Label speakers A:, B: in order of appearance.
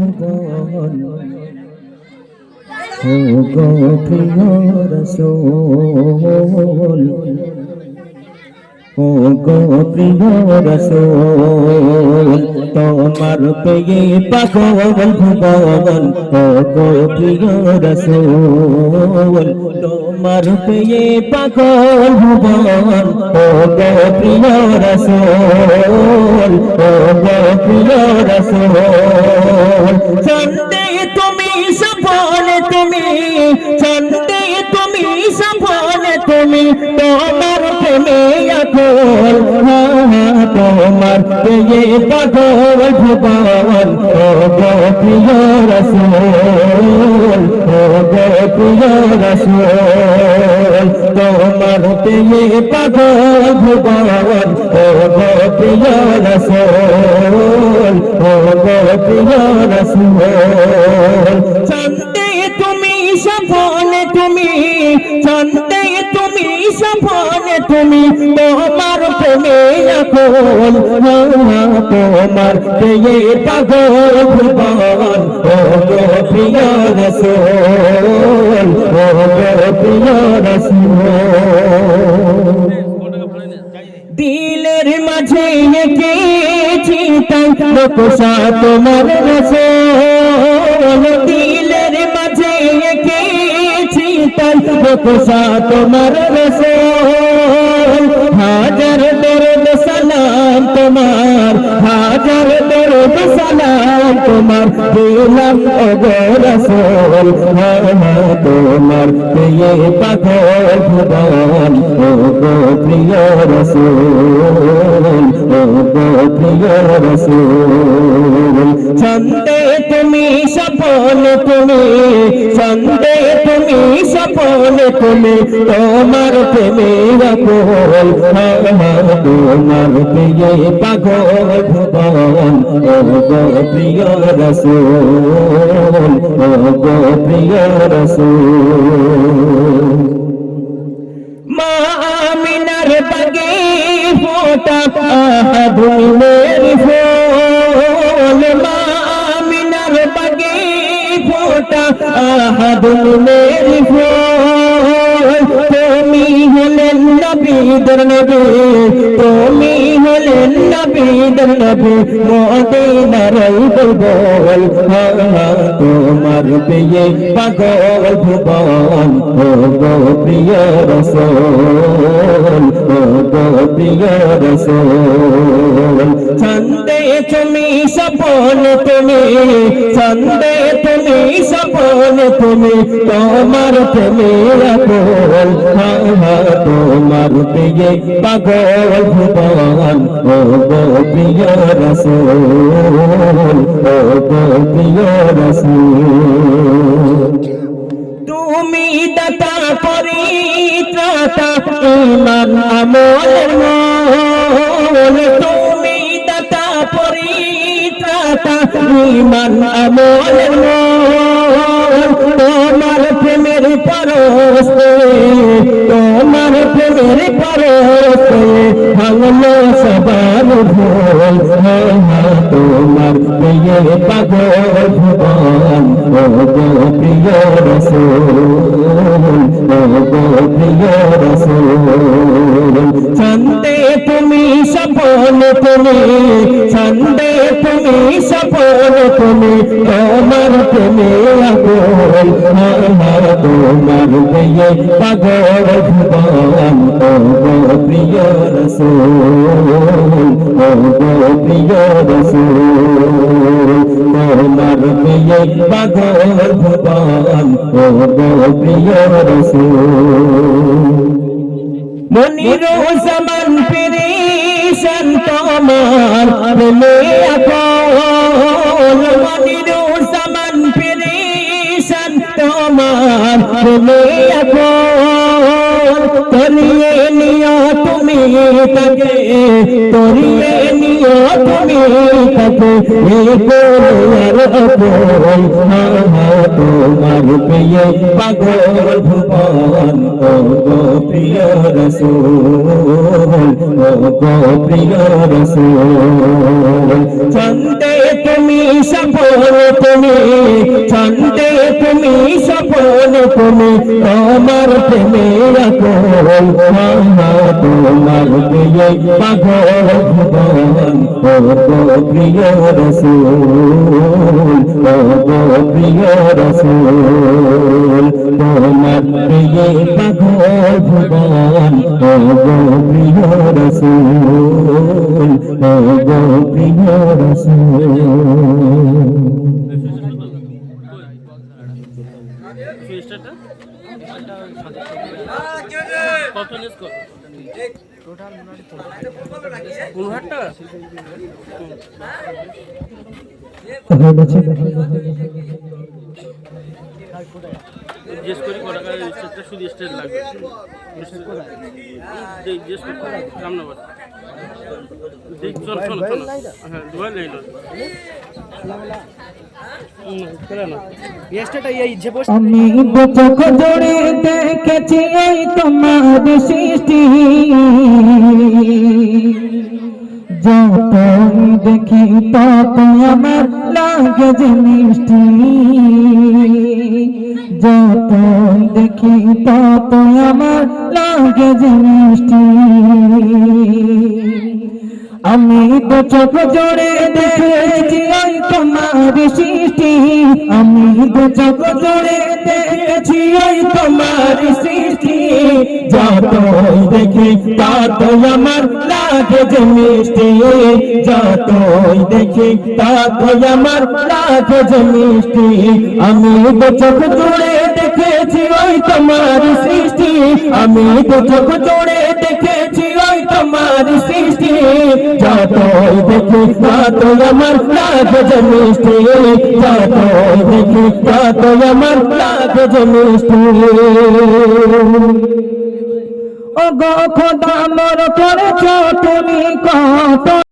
A: ভুবন ও গো প্রিয় রাসূল ও গো প্রিয় রাসূল তোমার পেয়ে পাগল ভুবন ও গো প্রিয় রাসূল তোমার পেয়ে পাগল ভুবন ও গো প্রিয় রাসূল ও গো প্রিয় রাসূল চন্দে তুমি সপনে তুমি চন্দে তুমি সপনে তুমি তোমার প্রেমে আকুল তোমার পেয়ে পাগল ভুবন ও গো প্রিয় রাসূল ও গো প্রিয় রাসূল তোমার পেয়ে পাগল ভুবন ও গো প্রিয় রাসূল ও গো প্রিয় রাসূল চন্দে তুমি সপনে তুমি চন্দে তুমি সপনে তুমি তোমার প্রেমে আকুল তোমার পেয়ে পাগল ভুবন ও গো প্রিয় রাসূল ও গো প্রিয় রাসূল দিলের মাঝে এঁকেছি তাই নকশা তোমার রাসূল দিলের মাঝে এঁকেছি তাই নকশা তোমার রাসূল হাজার দরুদ সালাম তোমার হাজার দরুদ সালাম তোমার দিলাম ও গো রাসূল তোমার পেয়ে পাগল ভুবন ও গো প্রিয় রাসূল ও গো প্রিয় রাসূল চন্দে তুমি সপনে তুমি চন্দে তুমি সপনে তুমি তোমার প্রেমে আকুল তোমার পেয়ে পাগল ভুবন ও গো প্রিয় রাসূল ও গো প্রিয় রাসূল মা আমিনার বাগে ফোটা আহাদুলের ফুল মা আমিনার বাগে ফোটা আহাদুলের ফুল তুমি হলেন নবীদের নবী তুমি হলেন নবীদের নবী মদিনার বুলবুল তোমার পেয়ে পাগল ভুবন ও গো প্রিয় রাসূল ও গো প্রিয় রাসূল চন্দে তুমি সপনে তুমি চন্দে তুমি সপনে তুমি তোমার প্রেমে আকুল তোমার পেয়ে পাগল ভুবন ও গো প্রিয় রাসূল ও গো প্রিয় রাসূল তুমি দাতা পরিত্রাতা ঈমান আমলের মূল তুমি দাতা পরিত্রাতা ঈমান আমলের মূল তোমার প্রেমের পরশে তোমার প্রেমের পরশে ভাঙলো সবার ভুল তোমার পেয়ে পাগল ভুবন ও গো প্রিয় রাসূল ও গো প্রিয় রাসূল চন্দে তুমি সপনে তুমি চন্দে তুমি সপনে তুমি তোমার প্রেমে আকুল তোমার পেয়ে পাগল ভুবন ও গো প্রিয় রাসূল ও গো প্রিয় রাসূল তোমার পেয়ে পাগল ভুবন ও গো প্রিয় রাসূল মনিরুজ্জামান পেরেশান তোমার প্রেমে আকুল মনিরুজ্জামান পেরেশান তোমার প্রেমে আকুল তরিয়ে নিও তুমি তাকে তরিয়ে নিও তুমি তাকে আর আপন তোমার প্রিয় পাগল ভুবন ও গো প্রিয় রসূল ও গো প্রিয় রসূল চন্দে তুমি সপন তুমি চন্দে তুমি সপন তুমি তোমার প্রেমে আকল তোমার প্রিয় পাগল ভুবন ও গো প্রিয় রসূল ও গো প্রিয় রসূল তোমার প্রিয় পাগল ভুবন ও গো প্রিয় রসূল ও গো প্রিয় রসূল
B: জিজ্ঞেস করি কত টাকা স্টেটটা শুধু স্টেট লাগবে জিজ্ঞেস করি রামনগর চল চলো চলো হ্যাঁ দুবার লাইন
A: আমি চোখ জোড়ে দেখেছি এই তোমার সৃষ্টি যতই দেখি তত আমার লাগে যে মিষ্টি যতই দেখি তত আমার লাগে যে মিষ্টি আমি তো চোখ জোড়ে দেখেছি ওই তোমার সৃষ্টি আমি তো চোখ জোড়ে দেখেছি ওই তোমার সৃষ্টি যতই দেখি ততই আমার লাগে যে মিষ্টি যতই দেখি ততই আমার লাগে যে মিষ্টি আমি তো চোখ জোড়ে দেখেছি ওই তোমার সৃষ্টি আমি তো চোখ জোড়ে দেখেছি ওই তোমার সৃষ্টি যতই দেখি ততই আমার লাগে যে মিষ্টি যতই দেখি ততই আমার লাগে যে মিষ্টি ও গো খোদা মোর করেছ তুমি কত